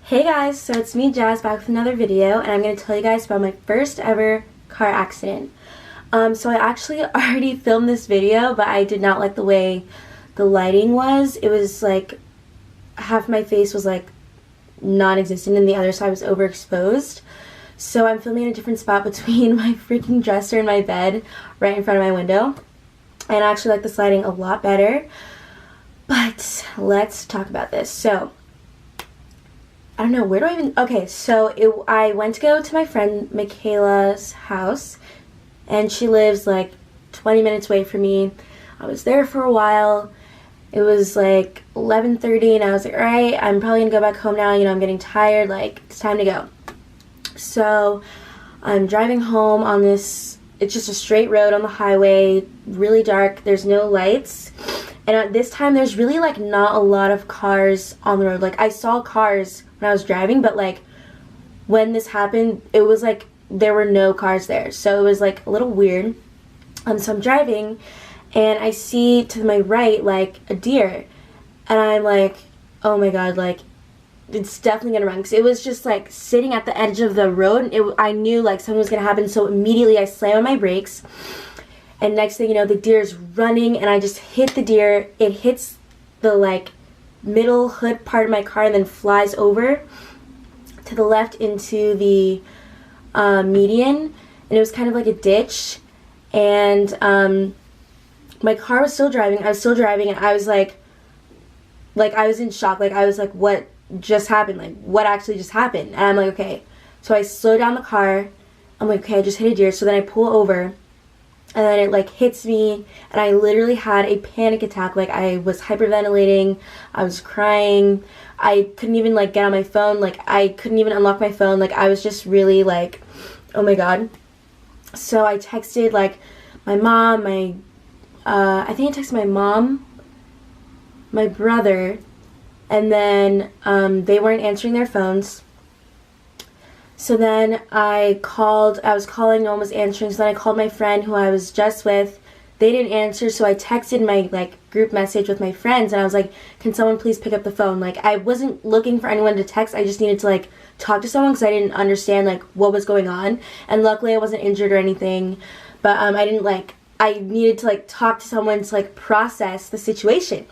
Hey guys, so it's me Jazz back with another video, and I'm going to tell you guys about my first ever car accident. So I actually already filmed this video, but I did not like the way the lighting was. It was like half my face was like non-existent and the other side was overexposed. So I'm filming in a different spot between my freaking dresser and my bed right in front of my window. And I actually like this lighting a lot better. But let's talk about this. So I don't know, where do I even... Okay, so I went to go to my friend Michaela's house, and she lives like 20 minutes away from me. I was there for a while. It was like 11:30, and I was like, alright, I'm probably gonna go back home now, I'm getting tired, like, it's time to go. So I'm driving home on this, it's just a straight road on the highway, really dark, there's no lights. And at this time, there's really, like, not a lot of cars on the road. Like, I saw cars when I was driving, but, like, when this happened, it was, like, there were no cars there. So it was, like, a little weird. So I'm driving, and I see to my right, like, a deer. And I'm like, oh, my God, like, it's definitely going to run. Because it was just, like, sitting at the edge of the road. I knew, like, something was going to happen. So immediately I slam on my brakes. And next thing you know, the deer is running, and I just hit the deer. It hits the, like, middle hood part of my car and then flies over to the left into the median. And it was kind of like a ditch. And my car was still driving. I was still driving, and I was like I was in shock. Like, I was like, what just happened? Like, what actually just happened? And I'm like, okay. So I slow down the car. I'm like, okay, I just hit a deer. So then I pull over. And then it, like, hits me, and I literally had a panic attack. Like, I was hyperventilating, I was crying, I couldn't even, like, get on my phone, like, I couldn't even unlock my phone, like, I was just really, like, oh my God. So I texted, like, my mom, I think I texted my mom, my brother, and then, they weren't answering their phones. So then I was calling, no one was answering, so then I called my friend who I was just with. They didn't answer, so I texted my, like, group message with my friends, and I was like, can someone please pick up the phone? Like, I wasn't looking for anyone to text, I just needed to, like, talk to someone, because I didn't understand, like, what was going on, and luckily I wasn't injured or anything, but, I needed to, like, talk to someone to, like, process the situation.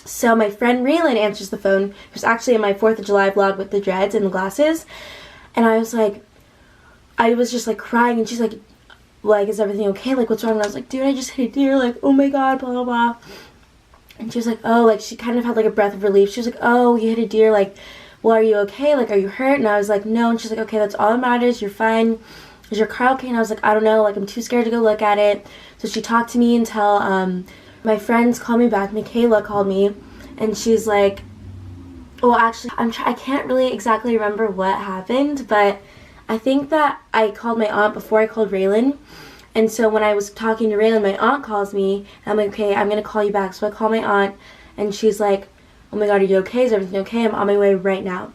So my friend Raylan answers the phone, who was actually in my 4th of July vlog with the dreads and the glasses. And I was like, I was just like crying, and she's like, is everything okay? Like, what's wrong? And I was like, dude, I just hit a deer, like, oh my God, blah, blah, blah. And she was like, oh, like, she kind of had like a breath of relief. She was like, oh, you hit a deer, like, well, are you okay? Like, are you hurt? And I was like, no. And she's like, okay, that's all that matters, you're fine. Is your car okay? And I was like, I don't know, like, I'm too scared to go look at it. So she talked to me until my friends called me back. Michaela called me, and she's like, well, actually, I can't really exactly remember what happened, but I think that I called my aunt before I called Raylan. And so when I was talking to Raylan, my aunt calls me, and I'm like, okay, I'm going to call you back. So I call my aunt, and she's like, oh my God, are you okay? Is everything okay? I'm on my way right now.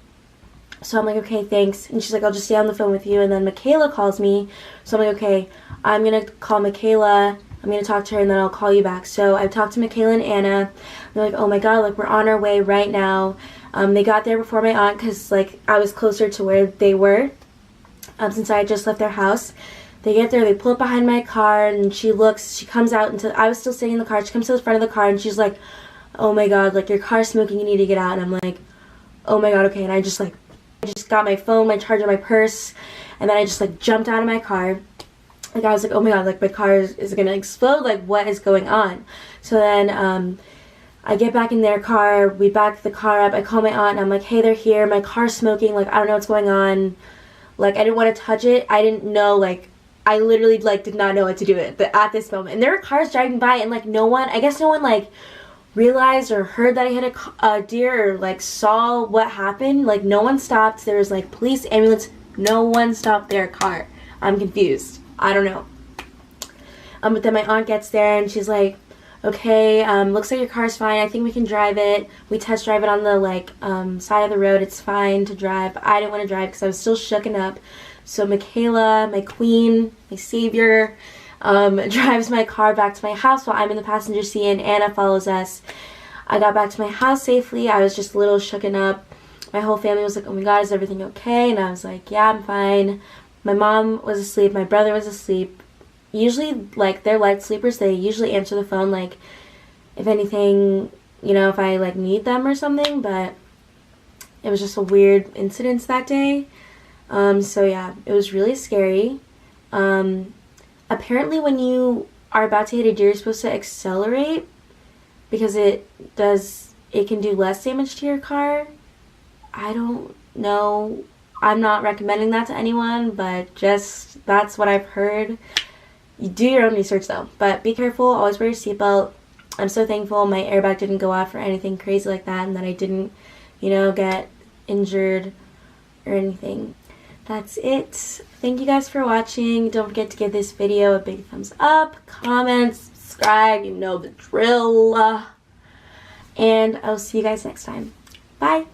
So I'm like, okay, thanks. And she's like, I'll just stay on the phone with you. And then Michaela calls me. So I'm like, okay, I'm going to call Michaela. I'm going to talk to her, and then I'll call you back. So I talked to Michaela and Anna. They're like, oh my God, like, we're on our way right now. They got there before my aunt, because, like, I was closer to where they were, since I had just left their house. They get there, they pull up behind my car, and she comes out, I was still sitting in the car, she comes to the front of the car, and she's like, oh my God, like, your car's smoking, you need to get out. And I'm like, oh my God, okay. And I just got my phone, my charger, my purse, and then I just, like, jumped out of my car. Like, I was like, oh my God, like, my car is gonna explode, like, what is going on? So then, I get back in their car, we back the car up, I call my aunt, and I'm like, hey, they're here, my car's smoking, like, I don't know what's going on. Like, I didn't want to touch it, I didn't know, like, I literally, like, did not know what to do at this moment. And there were cars driving by, and, like, I guess no one, like, realized or heard that I hit a deer, or, like, saw what happened. Like, no one stopped. There was, like, police, ambulance, no one stopped their car. I'm confused. I don't know. But then my aunt gets there, and she's like, okay, looks like your car's fine, I think we can drive it. We test drive it on the, like, side of the road, it's fine to drive. But I didn't want to drive because I was still shooken up. So Michaela, my queen, my savior, drives my car back to my house while I'm in the passenger seat, and Anna follows us. I got back to my house safely. I was just a little shooken up. my whole family was like, oh my god, is everything okay? And I was like, yeah, I'm fine. My mom was asleep, my brother was asleep. Usually, like, they're light sleepers, they usually answer the phone, like, if anything, you know, if I, like, need them or something, but it was just a weird incident that day. So yeah, it was really scary. Apparently when you are about to hit a deer, you're supposed to accelerate because it can do less damage to your car. I don't know. I'm not recommending that to anyone, but just that's what I've heard. You do your own research though, but be careful, always wear your seatbelt. I'm so thankful my airbag didn't go off or anything crazy like that, and that I didn't, you know, get injured or anything. That's it. Thank you guys for watching. Don't forget to give this video a big thumbs up, comment, subscribe, you know the drill. And I'll see you guys next time. Bye.